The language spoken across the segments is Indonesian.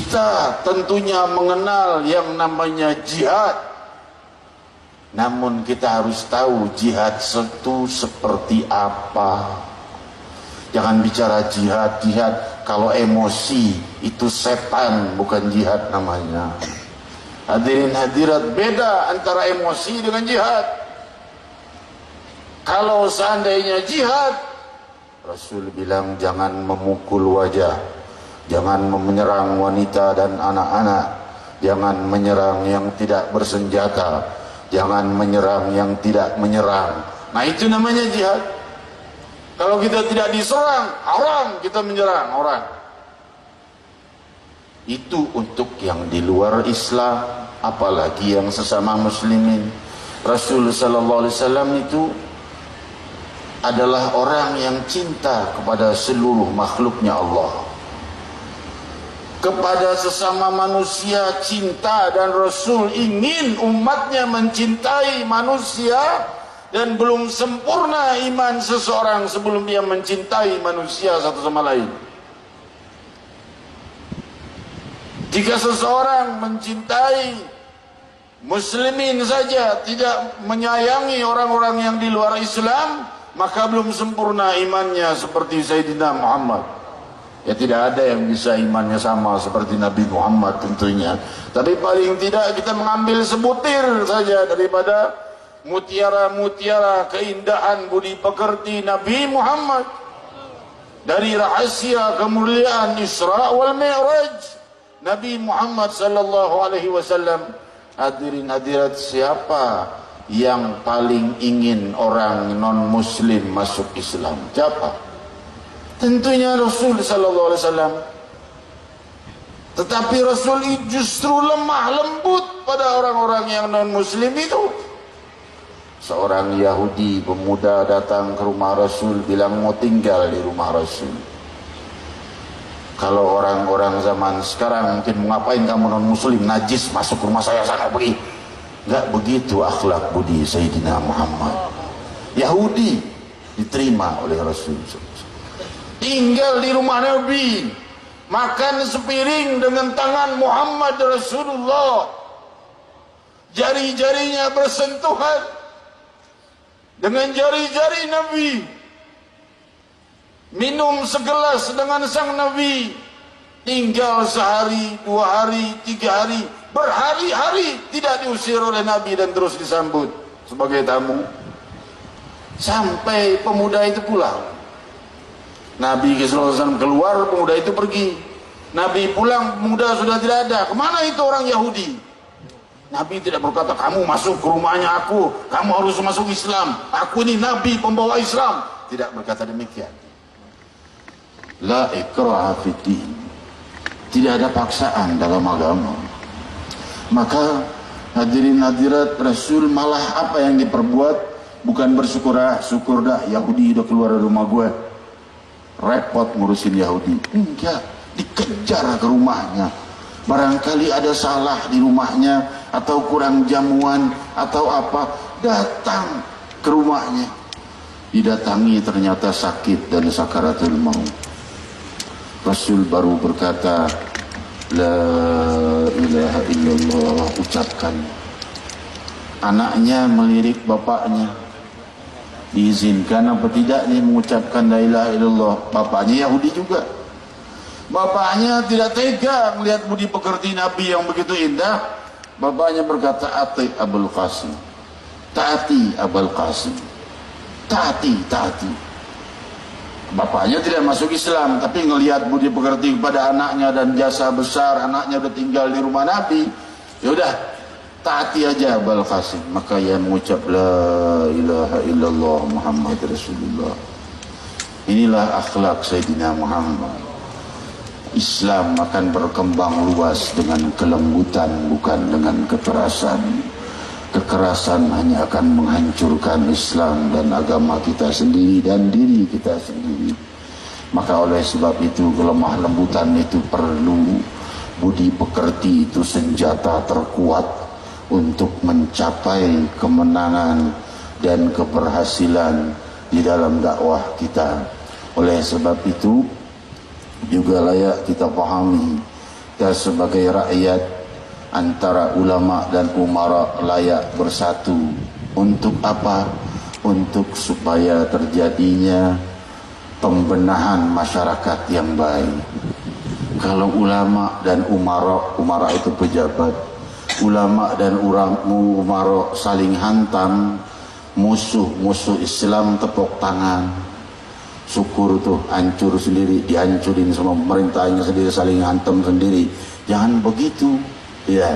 Kita tentunya mengenal yang namanya jihad. Namun kita harus tahu jihad itu seperti apa. Jangan bicara jihad kalau emosi itu setan, bukan jihad namanya. Hadirin hadirat, beda antara emosi dengan jihad. Kalau seandainya jihad, Rasul bilang jangan memukul wajah, jangan menyerang wanita dan anak-anak, jangan menyerang yang tidak bersenjata, jangan menyerang yang tidak menyerang. Nah, itu namanya jihad. Kalau kita tidak diserang, haram kita menyerang orang. Itu untuk yang di luar Islam, apalagi yang sesama muslimin. Rasul sallallahu alaihi wasallam itu adalah orang yang cinta kepada seluruh makhluknya Allah. Kepada sesama manusia cinta, dan Rasul ingin umatnya mencintai manusia, dan belum sempurna iman seseorang sebelum dia mencintai manusia satu sama lain. Jika seseorang mencintai muslimin saja, tidak menyayangi orang-orang yang di luar Islam, maka belum sempurna imannya seperti Sayyidina Muhammad. Ya, tidak ada yang bisa imannya sama seperti Nabi Muhammad tentunya. Tapi paling tidak kita mengambil sebutir saja daripada mutiara-mutiara keindahan budi pekerti Nabi Muhammad. Dari rahasia kemuliaan Isra wal Mi'raj Nabi Muhammad sallallahu alaihi wasallam. Hadirin hadirat, siapa yang paling ingin orang non muslim masuk Islam? Siapa? Tentunya Rasul sallallahu alaihi wasallam. Tetapi Rasul justru lemah lembut pada orang-orang yang non muslim itu. Seorang Yahudi pemuda datang ke rumah Rasul, bilang mau tinggal di rumah Rasul. Kalau orang-orang zaman sekarang mungkin, mau ngapain kamu non muslim, najis, masuk rumah saya sana pergi. Enggak begitu akhlak budi Sayyidina Muhammad. Yahudi diterima oleh Rasul. Tinggal di rumah Nabi, makan sepiring dengan tangan Muhammad Rasulullah, jari-jarinya bersentuhan dengan jari-jari Nabi, minum segelas dengan sang Nabi, tinggal sehari, 2 hari, 3 hari, berhari-hari tidak diusir oleh Nabi dan terus disambut sebagai tamu sampai pemuda itu pulang. Nabi SAW keluar, pemuda itu pergi. Nabi pulang, pemuda sudah tidak ada. Kemana itu orang Yahudi? Nabi tidak berkata, kamu masuk ke rumahnya aku, kamu harus masuk Islam, aku ini Nabi pembawa Islam. Tidak berkata demikian. La ikraha fiddin. Tidak ada paksaan dalam agama. Maka hadirin hadirat, Rasul malah apa yang diperbuat, bukan bersyukur, syukur dah Yahudi udah keluar dari rumah gue, repot ngurusin Yahudi. Enggak, dikejar ke rumahnya. Barangkali ada salah di rumahnya, atau kurang jamuan, atau apa, datang ke rumahnya. Didatangi ternyata sakit dan sakaratul maut. Rasul baru berkata, la ilaha illallah, ucapkan. Anaknya melirik bapaknya, diizinkan apa tidak nih mengucapkan la ilaha illallah. Bapaknya Yahudi juga. Bapaknya tidak tega melihat budi pekerti Nabi yang begitu indah. Bapaknya berkata, ati Abul Qasim, taati Abul Qasim, taati. Bapaknya tidak masuk Islam, tapi ngelihat budi pekerti kepada anaknya dan jasa besar, anaknya udah tinggal di rumah Nabi, ya udah taati aja Abul Qasim. Maka ia mengucap la ilaha illallah Muhammad Rasulullah. Inilah akhlak Sayyidina Muhammad. Islam akan berkembang luas dengan kelembutan, bukan dengan kekerasan. Kekerasan hanya akan menghancurkan Islam dan agama kita sendiri dan diri kita sendiri. Maka oleh sebab itu kelemah lembutan itu perlu. Budi pekerti itu senjata terkuat untuk mencapai kemenangan dan keberhasilan di dalam dakwah kita. Oleh sebab itu juga layak kita pahami kita sebagai rakyat, antara ulama dan umara layak bersatu. Untuk apa? Untuk supaya terjadinya pembenahan masyarakat yang baik. Kalau ulama dan umara itu pejabat, ulama dan umara saling hantam, musuh Islam tepuk tangan, syukur tuh hancur sendiri, dihancurin sama pemerintahnya sendiri, saling hantam sendiri. Jangan begitu ya.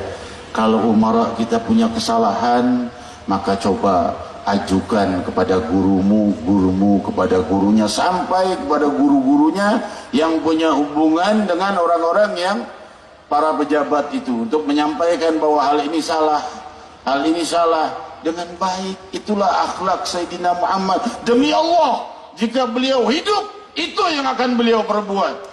Kalau umara kita punya kesalahan, maka coba ajukan kepada gurumu kepada gurunya, sampai kepada guru-gurunya yang punya hubungan dengan orang-orang yang para pejabat itu, untuk menyampaikan bahwa hal ini salah dengan baik. Itulah akhlak Sayyidina Muhammad. Demi Allah, jika beliau hidup, itu yang akan beliau perbuat.